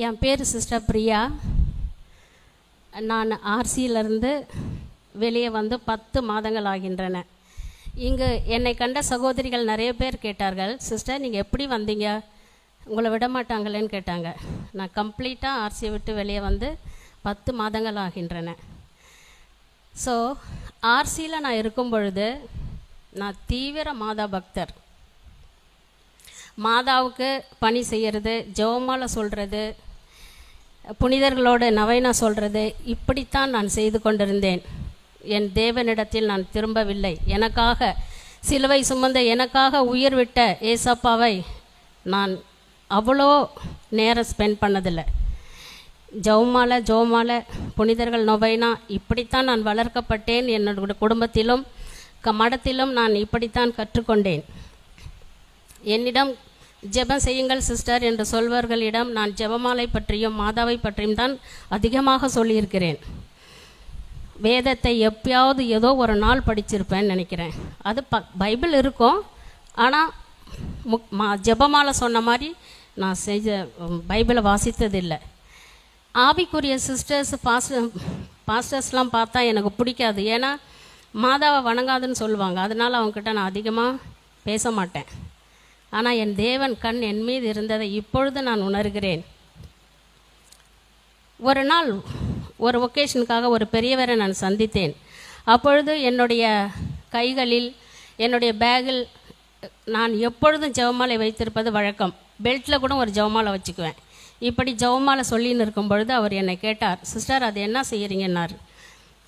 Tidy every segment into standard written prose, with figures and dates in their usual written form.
என் பேர் சிஸ்டர் பிரியா. நான் ஆர்சியிலிருந்து வெளியே வந்து 10 மாதங்கள் ஆகின்றன. இங்கு என்னை கண்ட சகோதரிகள் நிறைய பேர் கேட்டார்கள், சிஸ்டர் நீங்கள் எப்படி வந்தீங்க, உங்களை விட மாட்டாங்களேன்னு கேட்டாங்க. நான் கம்ப்ளீட்டாக ஆர்சியை விட்டு வெளியே வந்து 10 மாதங்கள் ஆகின்றன. ஸோ ஆர்சியில் நான் இருக்கும் பொழுது நான் தீவிர மாதா பக்தர். மாதாவுக்கு பணி செய்கிறது, ஜெபமாலை சொல்கிறது, புனிதர்களோடு நவைனா சொல்கிறது, இப்படித்தான் நான் செய்து கொண்டிருந்தேன். என் தேவனிடத்தில் நான் திரும்பவில்லை. எனக்காக சிலுவை சுமந்த, எனக்காக உயிர் விட்ட ஏசப்பாவை நான் அவ்வளோ நேரம் ஸ்பெண்ட் பண்ணதில்லை. ஜெபமாலை, புனிதர்கள் நொவைனா, இப்படித்தான் நான் வளர்க்கப்பட்டேன். என்னோட குடும்பத்திலும் மடத்திலும் நான் இப்படித்தான் கற்றுக்கொண்டேன். என்னிடம் ஜெபம் செய்யுங்கள் சிஸ்டர் என்று சொல்வர்களிடம் நான் ஜெபமாலை பற்றியும் மாதாவை பற்றியும் தான் அதிகமாக சொல்லியிருக்கிறேன். வேதத்தை எப்பயாவது ஏதோ ஒரு நாள் படிச்சிருப்பேன்னு நினைக்கிறேன். அது பைபிள் இருக்கும், ஆனால் ஜெபமாலை சொன்ன மாதிரி நான் பைபிளை வாசித்ததில்லை. ஆவிக்குரிய சிஸ்டர்ஸ் பாஸ்டர்ஸ்லாம் பார்த்தா எனக்கு பிடிக்காது. ஏன்னா மாதாவை வணங்காதுன்னு சொல்லுவாங்க. அதனால் அவங்கக்கிட்ட நான் அதிகமாக பேச மாட்டேன். ஆனால் என் தேவன் கண் என் மீது இருந்ததை இப்பொழுது நான் உணர்கிறேன். ஒரு நாள் ஒரு ஒகேஷனுக்காக ஒரு பெரியவரை நான் சந்தித்தேன். அப்பொழுது என்னுடைய கைகளில், என்னுடைய பேக்கில் நான் எப்பொழுதும் ஜெபமாலை வைத்திருப்பது வழக்கம். பெல்ட்டில் கூட ஒரு ஜெபமாலை வச்சுக்குவேன். இப்படி ஜெபமாலை சொல்லின்னு இருக்கும் பொழுது அவர் என்னை கேட்டார், சிஸ்டர் அது என்ன செய்கிறீங்கன்னார்.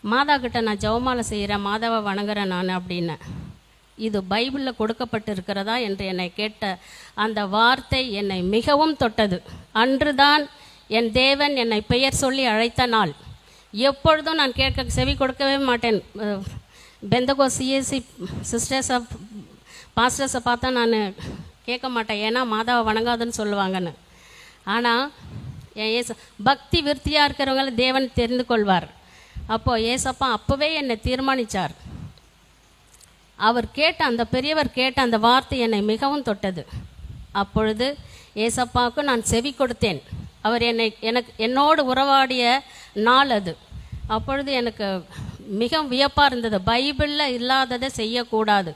மாதா கிட்ட நான் ஜெபமாலை செய்கிறேன், மாதாவை வணங்குறேன் நான் அப்படின்னு. இது பைபிளில் கொடுக்கப்பட்டு இருக்கிறதா என்று என்னை கேட்ட அந்த வார்த்தை என்னை மிகவும் தொட்டது. அன்றுதான் என் தேவன் என்னை பெயர் சொல்லி அழைத்த நாள். எப்பொழுதும் நான் செவி கொடுக்கவே மாட்டேன். பெந்தகோ சிஎஸ்சி சிஸ்டர்ஸை பாஸ்டர்ஸை பார்த்தா நான் கேட்க மாட்டேன், ஏன்னா மாதாவை வணங்காதுன்னு சொல்லுவாங்கன்னு. ஆனால் என் பக்தி விருத்தியாக இருக்கிறவங்கள தேவன் தெரிந்து கொள்வார். அப்போது ஏசப்பா அப்போவே என்னை தீர்மானித்தார். அவர் கேட்ட அந்த பெரியவர் கேட்ட அந்த வார்த்தை என்னை மிகவும் தொட்டது. அப்பொழுது ஏசப்பாவுக்கு நான் செவி கொடுத்தேன். அவர் என்னோடு உறவாடிய நாள் அது. அப்பொழுது எனக்கு மிகவும் வியப்பாக இருந்தது. பைபிளில் இல்லாததை செய்யக்கூடாது.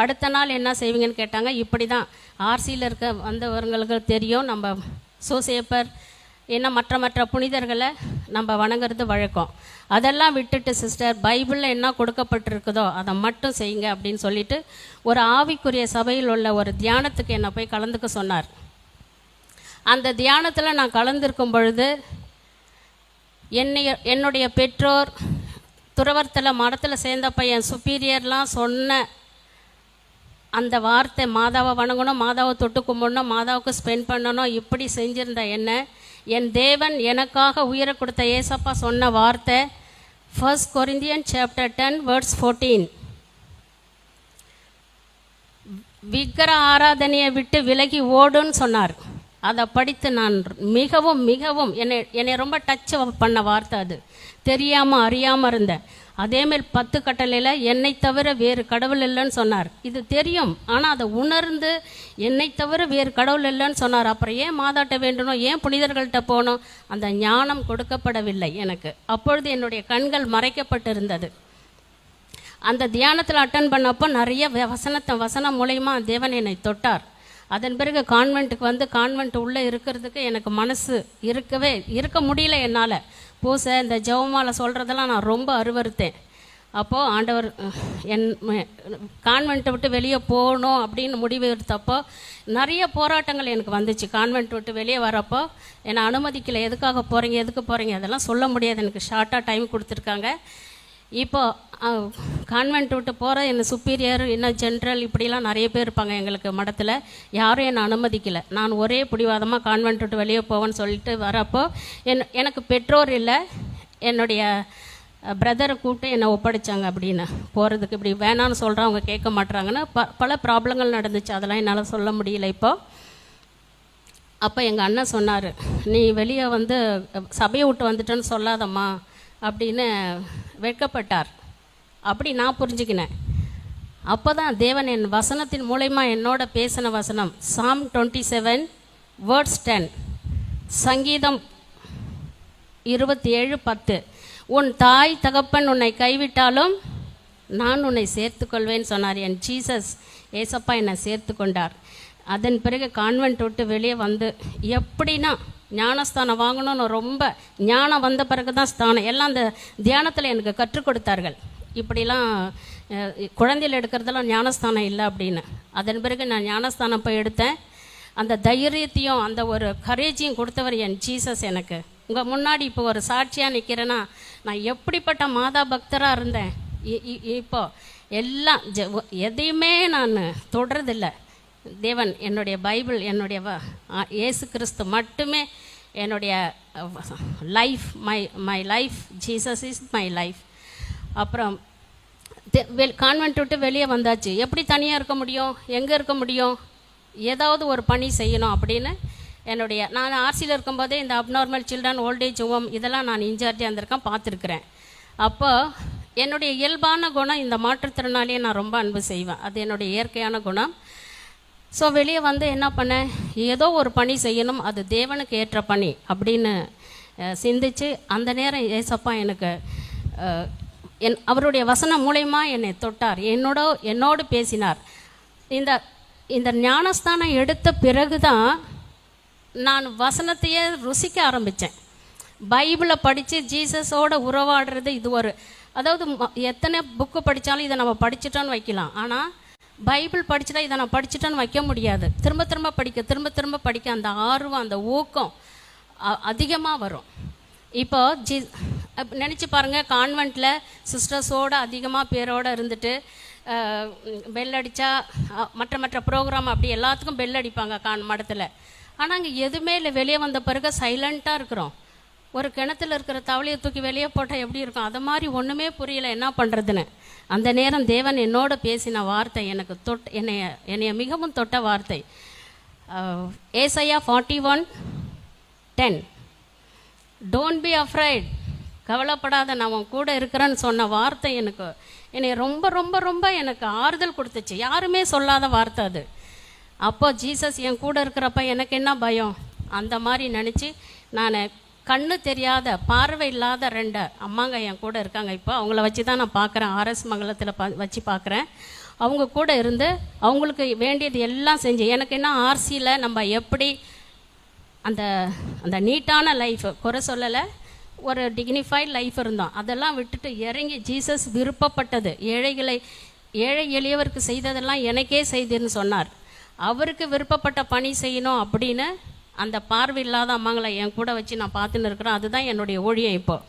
அடுத்த நாள் என்ன செய்வீங்கன்னு கேட்டாங்க. இப்படி தான் ஆர்சியில் இருக்க வந்தவர்களுக்கு தெரியும், நம்ம சோசேப்பர் இன்னும் மற்ற புனிதர்களை நம்ம வணங்குறது வழக்கம். அதெல்லாம் விட்டுட்டு சிஸ்டர் பைபிளில் என்ன கொடுக்கப்பட்டிருக்குதோ அதை மட்டும் செய்யுங்க அப்படின்னு சொல்லிட்டு ஒரு ஆவிக்குரிய சபையில் உள்ள ஒரு தியானத்துக்கு என்னை போய் கலந்துக்க சொன்னார். அந்த தியானத்தில் நான் கலந்துருக்கும் பொழுது என்னுடைய பெற்றோர், துறவரத்தில் மரத்தில் சேர்ந்த பையன் சுப்பீரியர்லாம் சொன்ன அந்த வார்த்தை, மாதாவை வணங்கணும், மாதாவை தொட்டு கும்பிடணும், மாதாவுக்கு ஸ்பெண்ட் பண்ணணும், இப்படி செஞ்சிருந்த என்ன என் தேவன் எனக்காக உயிரை கொடுத்த ஏசப்பா சொன்ன வார்த்தை 1 Corinthians chapter 10 verse 14, விக்கிர ஆராதனையை விட்டு விலகி ஓடுன்னு சொன்னார். அதை படித்து நான் மிகவும் என்னை ரொம்ப டச் பண்ண வார்த்தை அது. தெரியாமல் அறியாமல் இருந்தேன். அதேமாரி 10 கட்டளையில் என்னை தவிர வேறு கடவுள் இல்லைன்னு சொன்னார். இது தெரியும், ஆனால் அதை உணர்ந்து என்னை தவிர வேறு கடவுள் இல்லைன்னு சொன்னார். அப்புறம் ஏன் மாதாட்ட வேண்டணும், ஏன் புனிதர்கள்ட்ட போகணும்? அந்த ஞானம் கொடுக்கப்படவில்லை எனக்கு. அப்பொழுது என்னுடைய கண்கள் மறைக்கப்பட்டிருந்தது. அந்த தியானத்தில் அட்டன் பண்ணப்போ நிறைய வசனம் மூலயமா தேவன் என்னை தொட்டார். அதன் பிறகு கான்வெண்ட்டுக்கு வந்து கான்வெண்ட் உள்ளே இருக்கிறதுக்கு எனக்கு மனசு இருக்க முடியல. என்னால் பூசை இந்த ஜெபமாலை சொல்கிறதெல்லாம் நான் ரொம்ப அருவறுத்தேன். அப்போது ஆண்டவர் கான்வெண்ட்டை விட்டு வெளியே போகணும் அப்படின்னு முடிவு எடுத்தப்போ நிறைய போராட்டங்கள் எனக்கு வந்துச்சு. கான்வெண்ட் விட்டு வெளியே வரப்போ என்னை அனுமதிக்கலை. எதுக்கு போகிறீங்க அதெல்லாம் சொல்ல முடியாது, எனக்கு ஷார்ட்டாக டைம் கொடுத்துருக்காங்க. இப்போது கான்வெண்ட் விட்டு போகிற என்ன சுப்பீரியர், இன்னும் ஜென்ரல், இப்படிலாம் நிறைய பேர் இருப்பாங்க எங்களுக்கு மடத்தில். யாரும் என்னை அனுமதிக்கலை. நான் ஒரே பிடிவாதமாக கான்வெண்ட் விட்டு வெளியே போவேன்னு சொல்லிட்டு வரப்போ எனக்கு பெற்றோர் இல்லை, என்னுடைய பிரதரை கூப்பிட்டு என்னை ஒப்படைச்சாங்க. அப்படின்னு போகிறதுக்கு இப்படி வேணான்னு சொல்கிறேன், அவங்க கேட்க மாட்டுறாங்கன்னு பல ப்ராப்ளங்கள் நடந்துச்சு. அதெல்லாம் என்னால் சொல்ல முடியல. அப்போ எங்கள் அண்ணன் சொன்னார், நீ வெளியே வந்து சபையை விட்டு வந்துட்டேன்னு சொல்லாதம்மா அப்படின்னு வெட்கப்பட்டார். அப்படி நான் புரிஞ்சுக்கினேன். அப்போ தான் தேவன் என் வசனத்தின் மூலமா என்னோட பேசின வசனம் Psalm 27 verse 10, சங்கீதம் 27:10, உன் தாய் தகப்பன் உன்னை கைவிட்டாலும் நான் உன்னை சேர்த்துக்கொள்வேன்னு சொன்னார். என் ஜீசஸ் ஏசப்பா என்னை சேர்த்து கொண்டார். அதன் பிறகு கான்வென்ட் விட்டு வெளியே வந்து எப்படின்னா ஞானஸ்தானம் வாங்கணும்னு ரொம்ப ஞானம் வந்த பிறகு தான் ஸ்தானம் எல்லாம் அந்த தியானத்தில் எனக்கு கற்றுக் கொடுத்தார்கள். இப்படிலாம் குழந்தையில் எடுக்கிறதெல்லாம் ஞானஸ்தானம் இல்லை அப்படின்னு. அதன் பிறகு நான் ஞானஸ்தானம் போய் எடுத்தேன். அந்த தைரியத்தையும் அந்த ஒரு கரேஜையும் கொடுத்தவர் என் ஜீசஸ் எனக்கு. உங்கள் முன்னாடி இப்போ ஒரு சாட்சியாக நிற்கிறேன்னா நான் எப்படிப்பட்ட மாதா பக்தராக இருந்தேன். இப்போ எல்லாம் எதையுமே நான் தொடர்றதில்லை. தேவன் என்னுடைய பைபிள், என்னுடைய இயேசு கிறிஸ்து மட்டுமே என்னுடைய life. My life, Jesus is my life. அப்புறம் கான்வென்ட் விட்டு வெளியே வந்தாச்சு. எப்படி தனியாக இருக்க முடியும், எங்கே இருக்க முடியும், ஏதாவது ஒரு பணி செய்யணும் அப்படின்னு நான் ஆர்சியில் இருக்கும்போதே இந்த அப்நார்மல் சில்ட்ரன், ஓல்டேஜ் ஹோம் இதெல்லாம் நான் இன்சார்ஜாக இருந்திருக்கேன், பார்த்துருக்குறேன். அப்போ என்னுடைய இயல்பான குணம் இந்த மாற்றுத்திறனாளியை நான் ரொம்ப அன்பு செய்வேன். அது என்னுடைய இயற்கையான குணம். ஸோ வெளியே வந்து என்ன பண்ணேன், ஏதோ ஒரு பணி செய்யணும், அது தேவனுக்கு ஏற்ற பணி அப்படின்னு சிந்திச்சு அந்த நேரம் ஏசப்பா எனக்கு அவருடைய வசனம் மூலயமா என்னை தொட்டார், என்னோடு பேசினார். இந்த ஞானஸ்தானம் எடுத்த பிறகு தான் நான் வசனத்தையே ருசிக்க ஆரம்பித்தேன். பைபிளை படித்து ஜீசஸோட உறவாடுறது இது ஒரு, அதாவது எத்தனை புக்கு படித்தாலும் இதை நம்ம படிச்சுட்டோன்னு வைக்கலாம். ஆனால் பைபிள் படிச்சுட்டா இதை நான் படிச்சுட்டோன்னு வைக்க முடியாது. திரும்ப திரும்ப படிக்க அந்த ஆர்வம், அந்த ஊக்கம் அதிகமாக வரும். இப்போ நினச்சி பாருங்கள், கான்வென்ட்டில் சிஸ்டர்ஸோடு அதிகமாக பேரோடு இருந்துட்டு பெல் அடித்தா மற்ற ப்ரோக்ராம் அப்படி எல்லாத்துக்கும் பெல் அடிப்பாங்க மடத்தில். ஆனால் அங்கே எதுவுமே இல்லை. வெளியே வந்த பிறகு சைலண்ட்டாக இருக்கிறோம். ஒரு கிணத்துல இருக்கிற தவளையை தூக்கி வெளியே போட்டால் எப்படி இருக்கும், அதை மாதிரி ஒன்றுமே புரியல என்ன பண்ணுறதுன்னு. அந்த நேரம் தேவன் என்னோட பேசின வார்த்தை எனக்கு என்னைய மிகவும் தொட்ட வார்த்தை. ஏசாயா 41:10, டோன்ட் பி அஃப்ரைட், கவலைப்படாத, நான் உன் கூட இருக்கிறேன்னு சொன்ன வார்த்தை என்னை ரொம்ப ரொம்ப ரொம்ப எனக்கு ஆறுதல் கொடுத்துச்சு. யாருமே சொல்லாத வார்த்தை அது. அப்போ ஜீசஸ் என் கூட இருக்கிறப்ப எனக்கு என்ன பயம், அந்த மாதிரி நினச்சி நான் கண்ணு தெரியாத, பார்வை இல்லாத 2 அம்மாங்க என் கூட இருக்காங்க. இப்போ அவங்கள வச்சு தான் நான் பார்க்குறேன், ஆர்எஸ் மங்கலத்தில் வச்சு பார்க்குறேன். அவங்க கூட இருந்து அவங்களுக்கு வேண்டியது எல்லாம் செஞ்சு, எனக்கு என்ன ஆர்சியில் நம்ம எப்படி அந்த அந்த நீட்டான லைஃப், குறை சொல்லலை, ஒரு டிக்னிஃபைட் லைஃப் இருந்தோம், அதெல்லாம் விட்டுட்டு இறங்கி ஜீசஸ் விருப்பப்பட்டது, ஏழை எளியவருக்கு செய்ததெல்லாம் எனக்கே செய்துன்னு சொன்னார். அவருக்கு விருப்பப்பட்ட பணி செய்யணும் அப்படின்னு அந்த பார்வை இல்லாத அம்மாங்களை என் கூட வச்சு நான் பார்த்துன்னு இருக்கிறேன். அதுதான் என்னுடைய ஊழியம். இப்போது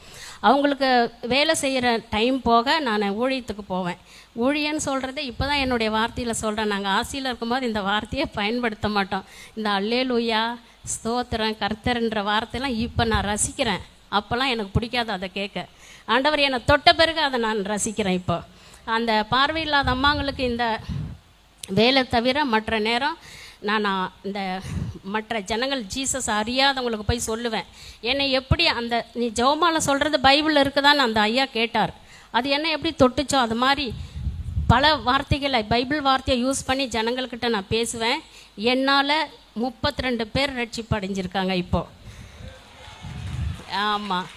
அவங்களுக்கு வேலை செய்கிற டைம் போக நான் ஊழியத்துக்கு போவேன். ஊழியன்னு சொல்கிறத இப்போ தான் என்னுடைய வார்த்தையில் சொல்கிறேன். நாங்கள் ஆசியில் இருக்கும்போது இந்த வார்த்தையை பயன்படுத்த மாட்டோம். இந்த அல்லேலூயா, ஸ்தோத்திரம், கர்த்தர்ன்ற வார்த்தையெல்லாம் இப்போ நான் ரசிக்கிறேன். அப்போல்லாம் எனக்கு பிடிக்காது அதை கேட்க. ஆண்டவர் என்னை தொட்ட பிறகு அதை நான் ரசிக்கிறேன். இப்போ அந்த பார்வை இல்லாத அம்மாங்களுக்கு இந்த வேலை தவிர மற்ற நேரம் நான் இந்த மற்ற ஜனங்கள் ஜீசஸ் அறியாதவங்களுக்கு போய் சொல்லுவேன். என்னை எப்படி அந்த நீ ஜெபமாலை சொல்கிறது பைபிளில் இருக்குதான்னு அந்த ஐயா கேட்டார். அது என்ன எப்படி தொட்டுச்சோ அது மாதிரி பல வார்த்தைகளை, பைபிள் வார்த்தையை யூஸ் பண்ணி ஜனங்கள்கிட்ட நான் பேசுவேன். என்னால் 32 பேர் ரட்சிப்பு அடைஞ்சிருக்காங்க இப்போது. ஆமாம்,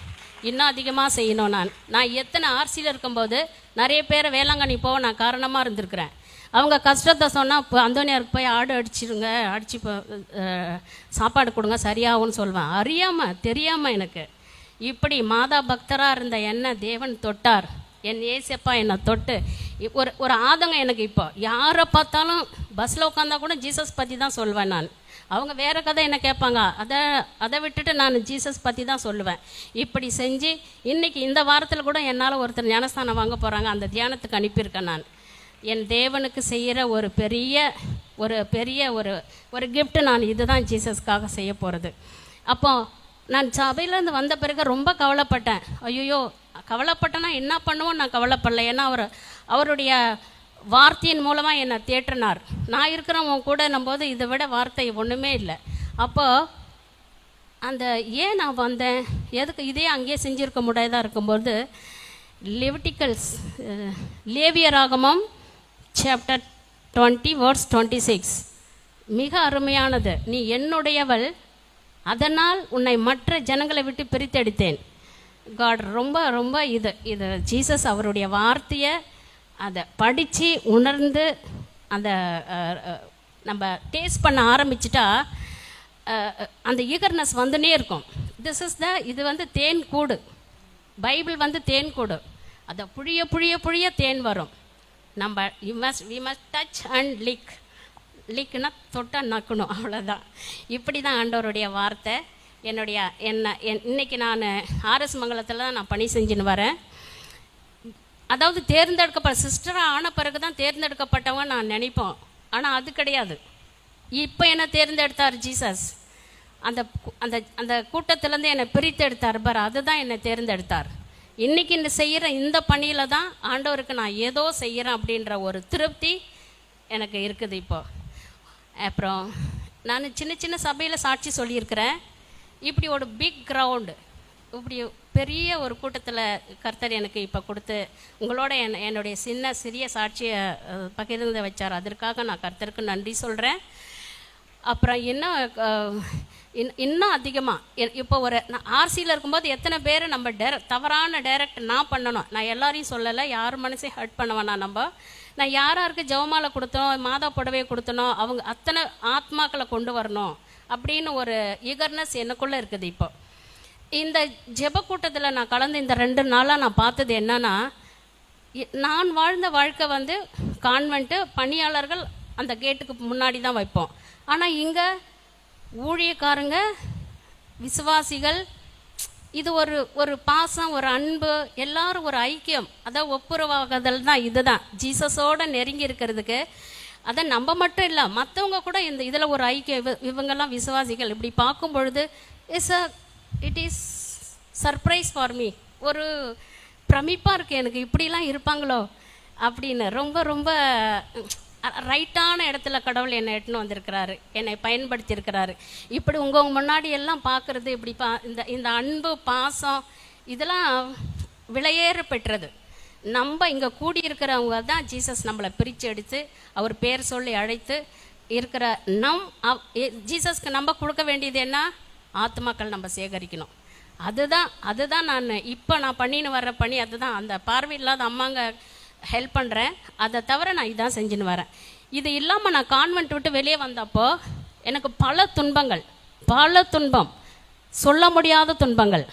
இன்னும் அதிகமாக செய்யணும். நான் எத்தனை ஆர்சியில் இருக்கும்போது நிறைய பேரை வேளாங்கண்ணி போக நான் காரணமாக இருந்திருக்கிறேன். அவங்க கஷ்டத்தை சொன்னால் இப்போ அந்தோனியாருக்கு போய் ஆடு அடித்து சாப்பாடு கொடுங்க சரியாகும்னு சொல்வேன். தெரியாமல் எனக்கு இப்படி மாதா பக்தராக இருந்த என்ன தேவன் தொட்டார். என் ஏசப்பா என்னை தொட்டு ஒரு ஆதங்கம் எனக்கு. இப்போ யாரை பார்த்தாலும் பஸ்ஸில் உட்காந்தா கூட ஜீசஸ் பற்றி தான் சொல்வேன் நான். அவங்க வேறு கதை என்ன கேட்பாங்க, அதை விட்டுட்டு நான் ஜீசஸ் பற்றி தான் சொல்லுவேன். இப்படி செஞ்சு இன்றைக்கி இந்த வாரத்தில் கூட என்னால் ஒருத்தர் ஞானஸ்தானம் வாங்க போகிறாங்க, அந்த தியானத்துக்கு அனுப்பியிருக்கேன் நான். என் தேவனுக்கு செய்கிற ஒரு பெரிய ஒரு கிஃப்ட் நான் இதுதான் ஜீசஸ்க்காக செய்ய போகிறது. அப்போ நான் சபையிலேருந்து வந்த பிறகு ரொம்ப கவலைப்பட்டேன். ஐயோ, கவலைப்பட்டேன்னா என்ன பண்ணுவோன்னு நான் கவலைப்படல. ஏன்னா அவருடைய வார்த்தையின் மூலமாக என்னை தேற்றினார். நான் இருக்கிறவங்க கூட நம்போது இதை விட வார்த்தை ஒன்றுமே இல்லை. அப்போது அந்த ஏன் நான் வந்தேன், எதுக்கு இதே அங்கேயே செஞ்சுருக்க முடியாதா இருக்கும்போது லெவிட்டிக்கல்ஸ் லேவியராகமம் சாப்டர் 20 verse 26 மிக அருமையானது. நீ என்னுடையவள், அதனால் உன்னை மற்ற ஜனங்களை விட்டு பிரித்தெடுத்தேன். காட் ரொம்ப ரொம்ப இது ஜீசஸ் அவருடைய வார்த்தையை அதை படித்து உணர்ந்து அந்த நம்ம டேஸ்ட் பண்ண ஆரம்பிச்சிட்டா அந்த ஈகர்னஸ் வந்துனே இருக்கும். இது வந்து தேன் கூடு, பைபிள் தேன் கூடு. அதை புழிய புழிய புழிய தேன் வரும். நம்ம வி மஸ்ட் டச் அண்ட் லிக்னா தொட்டால் நக்கணும், அவ்வளோதான். இப்படி தான் ஆண்டவருடைய வார்த்தை. இன்னைக்கு நான் ஆர்எஸ் மங்கலத்தில் தான் நான் பணி செஞ்சுன்னு வரேன். அதாவது தேர்ந்தெடுக்கப்பட்ட சிஸ்டராக ஆன பிறகு தான் தேர்ந்தெடுக்கப்பட்டவங்க நான் நினைப்போம். ஆனால் அது கிடையாது. இப்போ என்னை தேர்ந்தெடுத்தார் ஜீசஸ். அந்த அந்த அந்த கூட்டத்திலேருந்து என்னை பிரித்தெடுத்தார் பார், அதுதான் என்னை தேர்ந்தெடுத்தார். இன்றைக்கி இந்த செய்கிற இந்த பணியில் தான் ஆண்டவருக்கு நான் ஏதோ செய்கிறேன் அப்படின்ற ஒரு திருப்தி எனக்கு இருக்குது இப்போது. அப்புறம் நான் சின்ன சின்ன சபையில் சாட்சி சொல்லியிருக்கிறேன். இப்படி ஒரு பிக் கிரவுண்டு, இப்படி பெரிய ஒரு கூட்டத்தில் கர்த்தர் எனக்கு இப்போ கொடுத்து உங்களோட என்னுடைய சிறிய சாட்சியை பகிர்ந்து வச்சார். அதற்காக நான் கர்த்தருக்கு நன்றி சொல்கிறேன். அப்புறம் இன்னும் அதிகமாக இப்போ நான் ஆர்சியில் இருக்கும்போது எத்தனை பேர் நம்ம தவறான டைரக்ட் நான் பண்ணணும். நான் எல்லாரையும் சொல்லலை, யார் மனசையும் ஹர்ட் பண்ண வேணாம். நான் யாருக்கு ஜெபமாலை கொடுத்தனோ, மாதா புடவையை கொடுத்தனோ, அவங்க அத்தனை ஆத்மாக்களை கொண்டு வரணும் அப்படின்னு ஒரு ஈகர்னஸ் எனக்குள்ளே இருக்குது. இப்போ இந்த ஜெப கூட்டத்தில் நான் கலந்து இந்த 2 நாளாக நான் பார்த்தது என்னன்னா, நான் வாழ்ந்த வாழ்க்கை கான்வென்ட்டு பணியாளர்கள் அந்த கேட்டுக்கு முன்னாடி தான் வைப்போம். ஆனால் இங்கே ஊழியக்காரங்க, விசுவாசிகள், இது ஒரு பாசம், ஒரு அன்பு, எல்லாரும் ஒரு ஐக்கியம், அதான் ஒப்புரவாகுதல் தான். இதுதான் ஜீசஸோடு நெருங்கி இருக்கிறதுக்கு. அதை நம்ம மட்டும் இல்லை, மற்றவங்க கூட இதில் ஒரு ஐக்கியம். இவங்கெல்லாம் விசுவாசிகள். இப்படி பார்க்கும் பொழுது it is surprise for me. ஒரு பிரமிப்பாக இருக்குது எனக்கு, இப்படிலாம் இருப்பாங்களோ அப்படின்னு. ரொம்ப ரொம்ப ரைட்டான இடத்துல கடவுள் என்னை எட்டுன்னு வந்திருக்கிறாரு, என்னை பயன்படுத்தியிருக்கிறாரு. இப்படி உங்கள் முன்னாடி எல்லாம் பார்க்குறது, இப்படி இந்த அன்பு பாசம் இதெல்லாம் விலையேற பெற்றது. நம்ம இங்கே கூடியிருக்கிறவங்க தான் ஜீசஸ் நம்மளை பிரித்து எடுத்து அவர் பேர் சொல்லி அழைத்து இருக்கிற ஜீசஸ்க்கு நம்ம கொடுக்க வேண்டியது என்ன? ஆத்மாக்கள் நம்ம சேகரிக்கணும். அதுதான் நான் பண்ணின்னு வர்ற பணி. அதுதான் அந்த பார்வை இல்லாத அம்மாங்க ஹெல்ப் பண்ணுறேன். அதை தவிர நான் இதான் செஞ்சுன்னு வரேன். இது இல்லாமல் நான் கான்வென்ட் விட்டு வெளியே வந்தப்போ எனக்கு பல துன்பம், சொல்ல முடியாத துன்பங்கள்.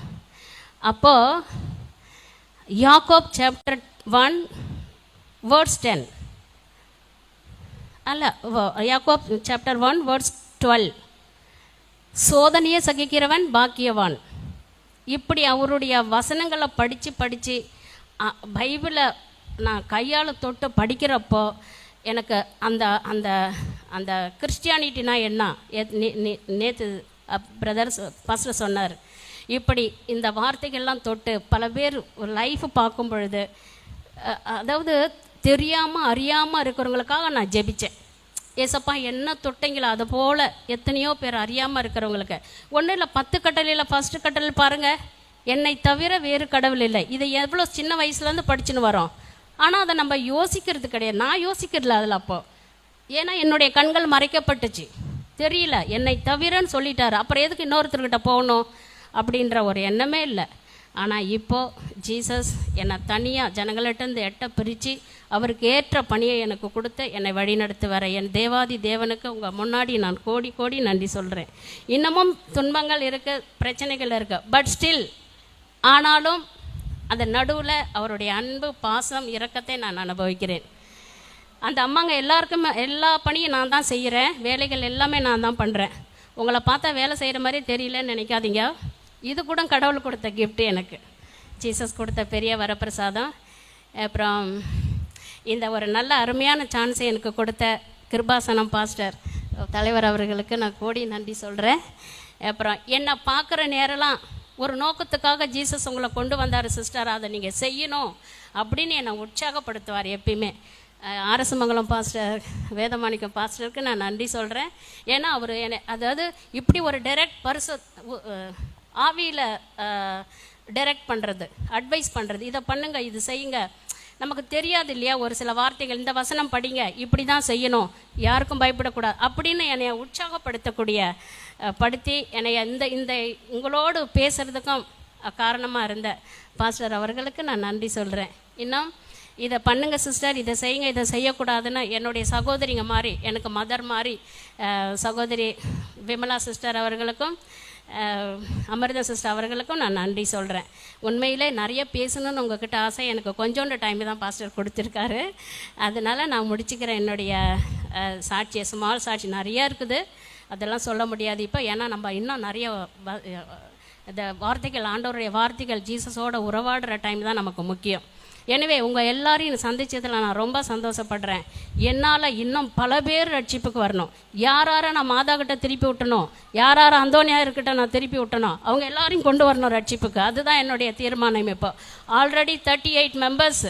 அப்போது யாக்கோப் சாப்டர் 1 verse 10 அல்ல, யாக்கோப் சாப்டர் 1 verse 12, சோதனையை சகிக்கிறவன் பாக்கியவான். இப்படி அவருடைய வசனங்களை படித்து பைபிளை நான் கையால் தொட்டு படிக்கிறப்போ எனக்கு அந்த அந்த அந்த கிறிஸ்டியானிட்டினா என்ன நேற்று பிரதர்ஸ் ஃபஸ்ட்டு சொன்னார். இப்படி இந்த வார்த்தைகள்லாம் தொட்டு பல பேர் லைஃப் பார்க்கும் பொழுது, அதாவது தெரியாமல் அறியாமல் இருக்கிறவங்களுக்காக நான் ஜெபித்தேன். ஏசப்பா என்ன தொட்டைங்களா, அது போல் எத்தனையோ பேர் அறியாமல் இருக்கிறவங்களுக்கு. ஒன்றும் இல்லை, 10 கட்டளையில் ஃபஸ்ட்டு கட்டளை பாருங்கள், என்னை தவிர வேறு கடவுள் இல்லை. இதை எவ்வளோ சின்ன வயசுலேருந்து படிச்சுன்னு வரோம். ஆனால் அதை நம்ம யோசிக்கிறது கிடையாது. நான் யோசிக்கிறதில்ல அதில் அப்போது. ஏன்னா என்னுடைய கண்கள் மறைக்கப்பட்டுச்சு, தெரியல, என்னை தவிரன்னு சொல்லிட்டாரு. அப்புறம் எதுக்கு இன்னொருத்தர்கிட்ட போகணும் அப்படின்ற ஒரு எண்ணமே இல்லை. ஆனால் இப்போது ஜீசஸ் என்னை தனியாக ஜனங்கள்கிட்டருந்து எட்ட பிரித்து அவருக்கு ஏற்ற பணியை எனக்கு கொடுத்து என்னை வழிநடத்தி வர என் தேவாதி தேவனுக்கு உங்கள் முன்னாடி நான் கோடி கோடி நன்றி சொல்கிறேன். இன்னமும் துன்பங்கள் இருக்குது, பிரச்சனைகள் இருக்குது, பட் ஸ்டில் ஆனாலும் அந்த நடுவில் அவருடைய அன்பு பாசம் இரக்கத்தை நான் அனுபவிக்கிறேன். அந்த அம்மாங்க எல்லாருக்குமே எல்லா பணியும் நான் தான் செய்கிறேன், வேலைகள் எல்லாமே நான் தான் பண்ணுறேன். உங்களை பார்த்தா வேலை செய்கிற மாதிரி தெரியலன்னு நினைக்காதீங்க. இது கூட கடவுள் கொடுத்த கிஃப்ட்டு, எனக்கு ஜீசஸ் கொடுத்த பெரிய வரப்பிரசாதம். அப்புறம் இந்த ஒரு நல்ல அருமையான சான்ஸை எனக்கு கொடுத்த கிருபாசனம் பாஸ்டர் தலைவர் அவர்களுக்கு நான் கோடி நன்றி சொல்கிறேன். அப்புறம் என்னை பார்க்குற நேரம்லாம் ஒரு நோக்கத்துக்காக ஜீசஸ் உங்களை கொண்டு வந்தார் சிஸ்டர், அதை நீங்கள் செய்யணும் அப்படின்னு என்னை உற்சாகப்படுத்துவார் எப்பயுமே. ஆர்எஸ் மங்கலம் பாஸ்டர் வேதமாணிக்கம் பாஸ்டருக்கு நான் நன்றி சொல்கிறேன். ஏன்னா அவர் என்னை அதாவது இப்படி ஒரு டைரக்ட் ஆவியில் டைரக்ட் பண்ணுறது, அட்வைஸ் பண்ணுறது, இதை பண்ணுங்க, இது செய்யுங்க, நமக்கு தெரியாது இல்லையா, ஒரு சில வார்த்தைகள், இந்த வசனம் படிங்க, இப்படி தான் செய்யணும், யாருக்கும் பயப்படக்கூடாது அப்படின்னு என்னை உற்சாகப்படுத்தக்கூடிய படுத்தி என்னை இந்த உங்களோடு பேசுகிறதுக்கும் காரணமாக இருந்த பாஸ்டர் அவர்களுக்கு நான் நன்றி சொல்கிறேன். இன்னும் இதை பண்ணுங்க சிஸ்டர், இதை செய்யுங்க, இதை செய்யக்கூடாதுன்னு என்னுடைய சகோதரிங்க மாதிரி, எனக்கு மதர் மாதிரி சகோதரி விமலா சிஸ்டர் அவர்களுக்கும் அமிர்தா சிஸ்டர் அவர்களுக்கும் நான் நன்றி சொல்கிறேன். உண்மையிலே நிறைய பேசணும்னு உங்ககிட்ட ஆசை, எனக்கு கொஞ்சோண்டு டைம் தான் பாஸ்டர் கொடுத்துருக்காரு. அதனால் நான் முடிச்சுக்கிறேன் என்னுடைய சாட்சியை. ஸ்மால் சாட்சி நிறையா இருக்குது, அதெல்லாம் சொல்ல முடியாது இப்போ, ஏன்னா நம்ம இன்னும் நிறைய இந்த வார்த்தைகள், ஆண்டவருடைய வார்த்தைகள், ஜீசஸோட உறவாடுற டைம் தான் நமக்கு முக்கியம். எனவே உங்கள் எல்லாரையும் சந்தித்ததில் நான் ரொம்ப சந்தோஷப்படுறேன். என்னால் இன்னும் பல பேர் ரட்சிப்புக்கு வரணும். யாரை நான் மாதா கிட்ட திருப்பி விட்டணும், யார் அந்தோனியார்கிட்ட நான் திருப்பி விட்டணும், அவங்க எல்லாரையும் கொண்டு வரணும் ரட்சிப்புக்கு. அதுதான் என்னுடைய தீர்மானம். இப்போ ஆல்ரெடி 38 மெம்பர்ஸ்.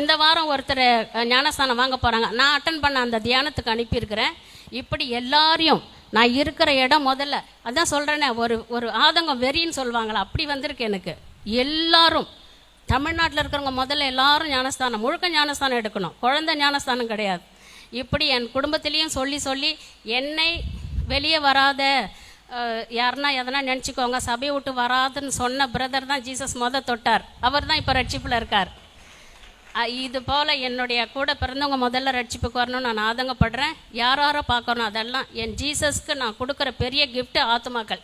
இந்த வாரம் ஒருத்தர் ஞானஸ்தானம் வாங்க போகிறாங்க. நான் அட்டன் பண்ண அந்த தியானத்துக்கு அனுப்பியிருக்கிறேன். இப்படி எல்லாரையும் நான் இருக்கிற இடம் முதல்ல அதான் சொல்கிறேனே, ஒரு ஆதங்கம் வெறின்னு சொல்லுவாங்களா, அப்படி வந்திருக்கு எனக்கு. எல்லாரும் தமிழ்நாட்டில் இருக்கிறவங்க முதல்ல எல்லாரும் ஞானஸ்தானம், முழுக்க ஞானஸ்தானம் எடுக்கணும், குழந்தை ஞானஸ்தானம் கிடையாது. இப்படி என் குடும்பத்திலையும் சொல்லி என்னை வெளியே வராத, யாருன்னா எதனா நினச்சிக்கோங்க, சபையை விட்டு வராதுன்னு சொன்ன பிரதர் தான் ஜீசஸ் தொட்டார். அவர் தான் இப்போ ரட்சிப்பில் இருக்கார். இது போல் என்னுடைய கூட பிறந்தவங்க முதல்ல ரட்சிப்புக்கு வரணும்னு நான் ஆதங்கப்படுறேன். யாரோ பார்க்கணும், அதெல்லாம் என் ஜீசஸ்க்கு நான் கொடுக்குற பெரிய கிஃப்ட்டு ஆத்துமாக்கள்.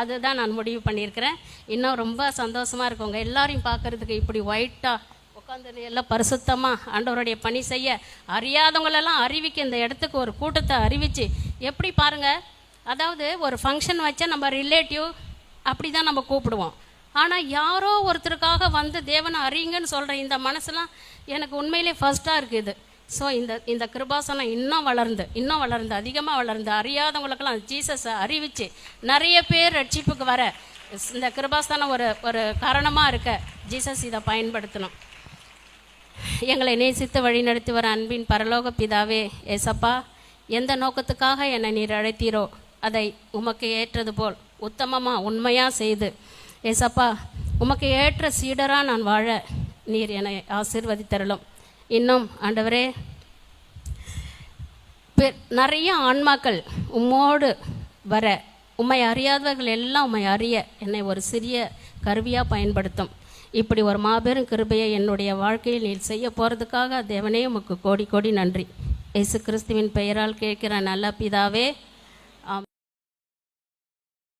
அதுதான் நான் முடிவு பண்ணியிருக்கிறேன். இன்னும் ரொம்ப சந்தோஷமாக இருக்குங்க எல்லாரையும் பார்க்குறதுக்கு. இப்படி ஒயிட்டாக உட்காந்து எல்லாம் பரிசுத்தமாக ஆண்டவருடைய பணி செய்ய, அறியாதவங்களெல்லாம் அறிவிக்க, இந்த இடத்துக்கு ஒரு கூட்டத்தை அறிவித்து, எப்படி பாருங்கள், அதாவது ஒரு ஃபங்க்ஷன் வச்சா நம்ம ரிலேட்டிவ் அப்படி தான் நம்ம கூப்பிடுவோம். ஆனால் யாரோ ஒருத்தருக்காக வந்து தேவனை அறியுங்கன்னு சொல்கிற இந்த மனசுலாம் எனக்கு உண்மையிலே ஃபர்ஸ்ட்டாக இருக்குது. ஸோ இந்த கிருபாசனம் இன்னும் வளர்ந்து அதிகமாக வளர்ந்து அறியாதவங்களுக்கெல்லாம் ஜீசஸை அறிவித்து நிறைய பேர் ரட்சிப்புக்கு வர இந்த கிருபாசனம் ஒரு காரணமாக இருக்க ஜீசஸ் இதை பயன்படுத்தணும். எங்களை நேசித்து வழி நடத்தி வர அன்பின் பரலோக பிதாவே, ஏசப்பா, எந்த நோக்கத்துக்காக என்னை நீர் அழைத்தீரோ அதை உமக்கு ஏற்றது போல் உத்தமமாக உண்மையாக செய்து, ஏசப்பா, உமக்கு ஏற்ற சீடராக நான் வாழ நீர் என்னை ஆசீர்வதித்தருளும். இன்னும் ஆண்டவரே, நிறைய ஆன்மாக்கள் உம்மோடு வர, உம்மை அறியாதவர்கள் எல்லாம் உம்மை அறிய என்னை ஒரு சிறிய கருவியாக பயன்படுத்தும். இப்படி ஒரு மாபெரும் கிருபையை என்னுடைய வாழ்க்கையில் நீர் செய்ய போகிறதுக்காக தேவனே உமக்கு கோடி கோடி நன்றி. இயேசு கிறிஸ்துவின் பெயரால் கேட்கிற நல்ல பிதாவே.